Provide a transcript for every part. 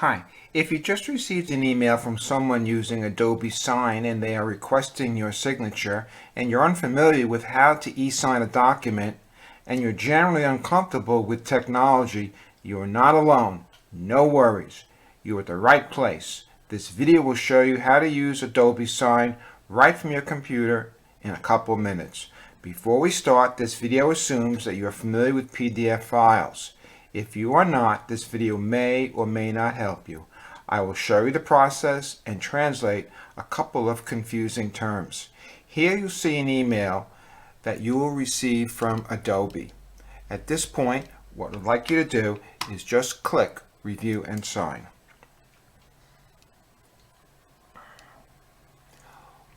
Hi, if you just received an email from someone using Adobe Sign and they are requesting your signature and you're unfamiliar with how to e-sign a document and you're generally uncomfortable with technology, you are not alone. No worries. You're at the right place. This video will show you how to use Adobe Sign right from your computer in a couple of minutes. Before we start, this video assumes that you are familiar with PDF files. If you are not, this video may or may not help you. I will show you the process and translate a couple of confusing terms. Here you'll see an email that you will receive from Adobe. At this point, what I'd like you to do is just click Review and Sign.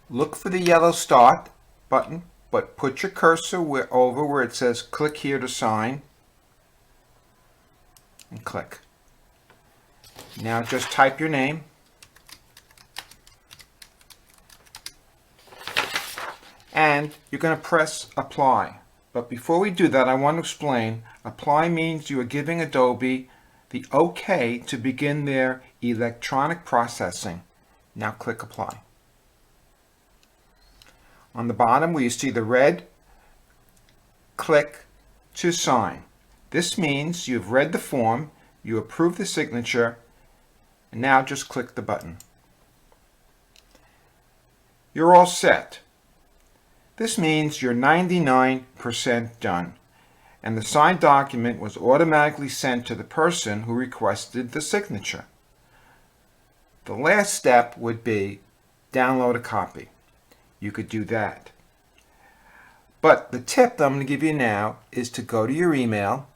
Look for the yellow Start button, but put your cursor over where it says Click here to sign. And click. Now just type your name and you're going to press apply. But before we do that, I want to explain apply means you are giving Adobe the OK to begin their electronic processing. Now click apply. On the bottom where you see the red, click to sign. This means you've read the form, you approve the signature, and now just click the button. You're all set. This means you're 99% done, and the signed document was automatically sent to the person who requested the signature. The last step would be download a copy. You could do that. But the tip that I'm going to give you now is to go to your email,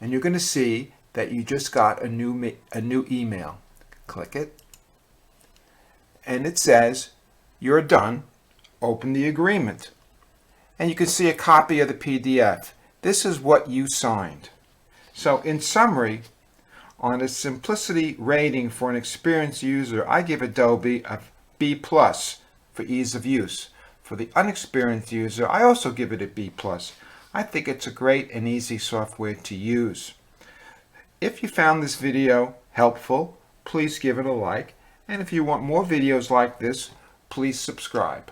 and you're going to see that you just got a new email. Click it, and it says you're done. Open the agreement, and you can see a copy of the PDF. This is what you signed. So in summary, on a simplicity rating for an experienced user, I give Adobe a B+ for ease of use. For the unexperienced user, I also give it a B+. I think it's a great and easy software to use. If you found this video helpful, please give it a like, and if you want more videos like this, please subscribe.